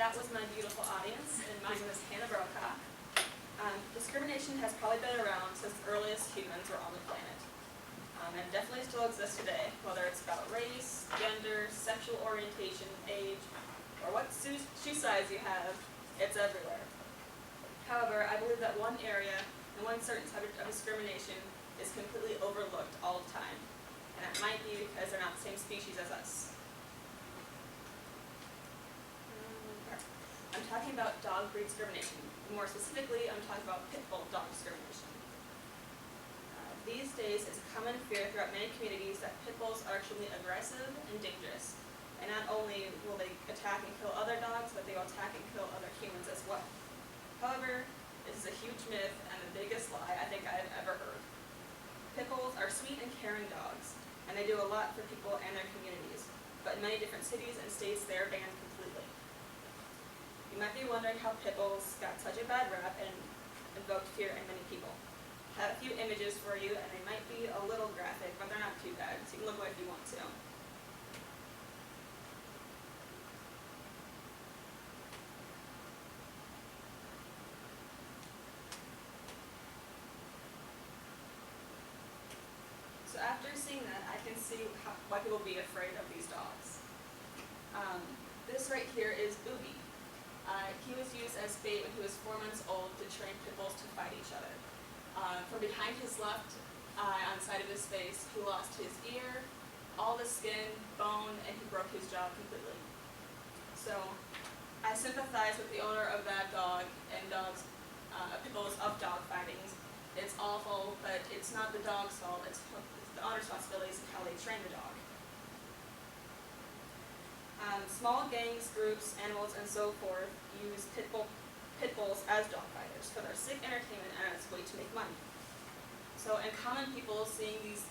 that was my beautiful audience, and mine was Hannah Brokaw. Discrimination has probably been around since the earliest humans were on the planet. And definitely still exists today, whether it's about race, gender, sexual orientation, age, or what shoe size you have, it's everywhere. However, I believe that one area and one certain type of discrimination is completely overlooked all the time. And that might be because they're not the same species as us. I'm talking about dog breed discrimination. More specifically, I'm talking about pit bull dog discrimination. These days, it's a common fear throughout many communities that pit bulls are extremely aggressive and dangerous. And not only will they attack and kill other dogs, but they will attack and kill other humans as well. However, this is a huge myth and the biggest lie I think I've ever heard. Pit bulls are sweet and caring dogs, and they do a lot for people and their communities. But in many different cities and states, they are banned completely. You might be wondering how pit bulls got such a bad rap and invoked fear in many people. I have a few images for you, and they might be a little graphic, but they're not too bad, so you can look away if you want to. So after seeing that, I can see why people would be afraid of these dogs. This right here is Booby. He was used as bait when he was 4 months old to train pit bulls to fight each other. From behind his left eye on the side of his face, he lost his ear, all the skin, bone, and he broke his jaw completely. So I sympathize with the owner of that dog and pit bulls of dog fightings. It's awful, but it's not the dog's fault. It's the owner's responsibilities and how they train the dog. Small gangs, groups, animals, and so forth use pit bulls as dog fighters for their sick entertainment and as a way to make money. So in common people seeing these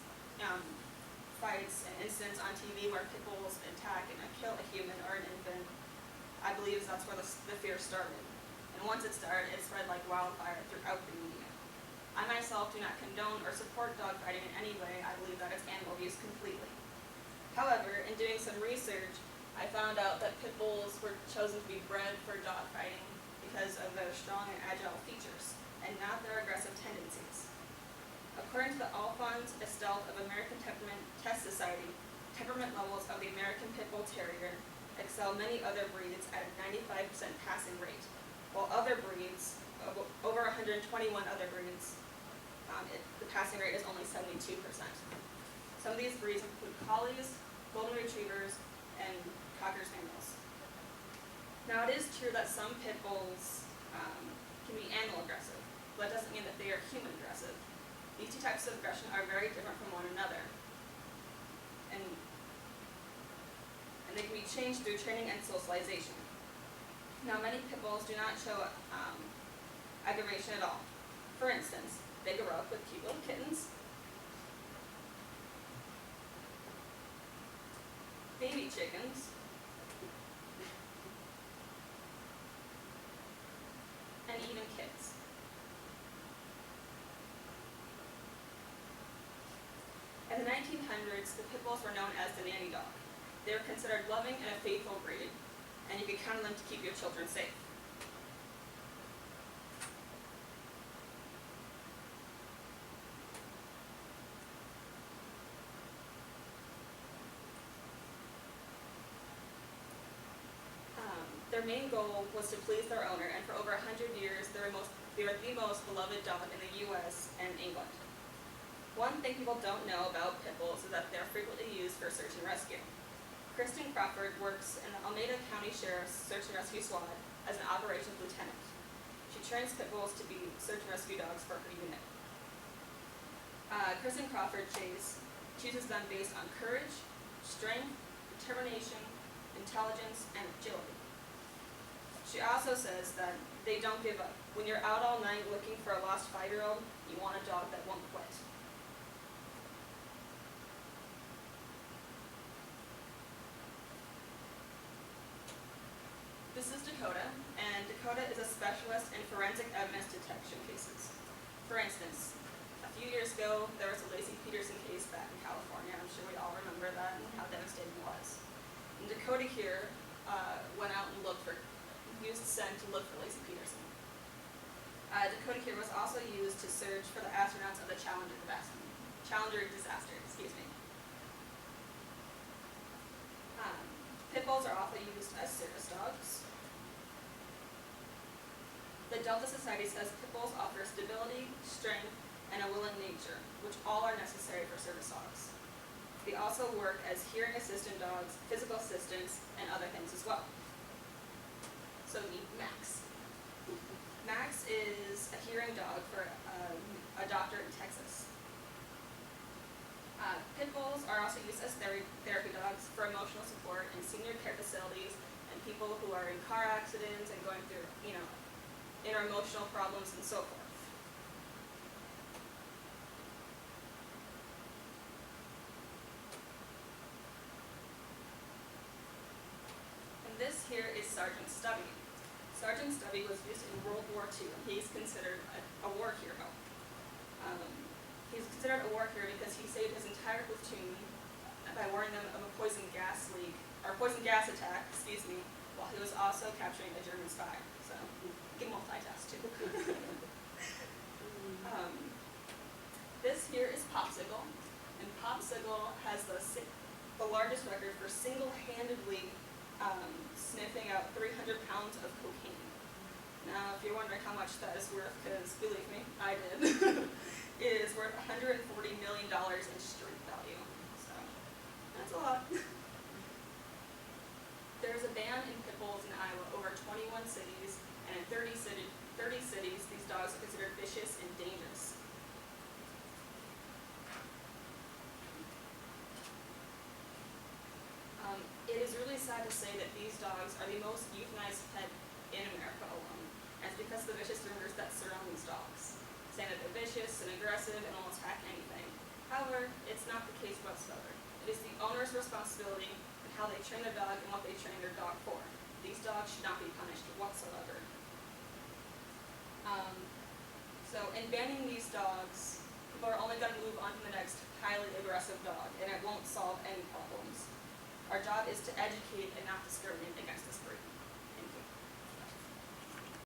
fights and incidents on TV where pit bulls attack and kill a human or an infant, I believe that's where the fear started. And once it started, it spread like wildfire throughout the media. I myself do not condone or support dog fighting in any way. I believe that it's animal abuse completely. However, in doing some research, I found out that pit bulls were chosen to be bred for dog fighting because of their strong and agile features, and not their aggressive tendencies. According to the Alphonse Estelle of American Temperament Test Society, temperament levels of the American Pit Bull Terrier excel many other breeds at a 95% passing rate, while other breeds, over 121 other breeds, the passing rate is only 72%. Some of these breeds include collies, golden retrievers, and cocker spaniels. Now, it is true that some pit bulls can be animal aggressive, but that doesn't mean that they are human aggressive. These two types of aggression are very different from one another, and they can be changed through training and socialization. Now, many pit bulls do not show aggravation at all. For instance, they grow up with cute little kittens, baby chickens, and even kids. In the 1900s, the pit bulls were known as the nanny dog. They were considered loving and a faithful breed, and you could count on them to keep your children safe. Their main goal was to please their owner, and for over 100 years, they were the most beloved dog in the U.S. and England. One thing people don't know about pit bulls is that they're frequently used for search and rescue. Kristen Crawford works in the Alameda County Sheriff's Search and Rescue Squad as an operations lieutenant. She trains pit bulls to be search and rescue dogs for her unit. Kristen Crawford chooses them based on courage, strength, determination, intelligence, and agility. She also says that they don't give up. When you're out all night looking for a lost 5-year-old, you want a dog that won't quit. This is Dakota, and Dakota is a specialist in forensic evidence detection cases. For instance, a few years ago, there was a Lacey Peterson case back in California. I'm sure we all remember that and how devastating it was. And Dakota here went out and looked for used scent to look for Lazy Peterson. Dakota Kir was also used to search for the astronauts of the Challenger disaster. Excuse me. Pit bulls are also used as service dogs. The Delta Society says pit bulls offer stability, strength, and a willing nature, which all are necessary for service dogs. They also work as hearing assistant dogs, physical assistants, and other things as well. So meet Max. Max is a hearing dog for a doctor in Texas. Pit bulls are also used as therapy dogs for emotional support in senior care facilities and people who are in car accidents and going through, interemotional problems and so forth. And this here is Sergeant Stubby. Sergeant Stubby was used in World War II, and he's considered a war hero. He's considered a war hero because he saved his entire platoon by warning them of a poison gas attack, while he was also capturing a German spy. So, he can multitask too. This here is Popsicle, and Popsicle has the largest record for single-handedly sniffing out 300 pounds of cocaine. Now, if you're wondering how much that is worth, because believe me, I did, it is worth $140 million in street value. So, that's a lot. There's a ban in pit bulls in Iowa over 21 cities, and in 30 cities, these dogs are considered vicious and dangerous. It is really sad to say that these dogs are the most euthanized pet in America alone, and it's because of the vicious rumors that surround these dogs, saying that they're vicious and aggressive and will attack anything. However, it's not the case whatsoever. It is the owner's responsibility in how they train their dog and what they train their dog for. These dogs should not be punished whatsoever. So in banning these dogs, people are only going to move on to the next highly aggressive dog, and it won't solve any problems. Our job is to educate and not discriminate against this breed.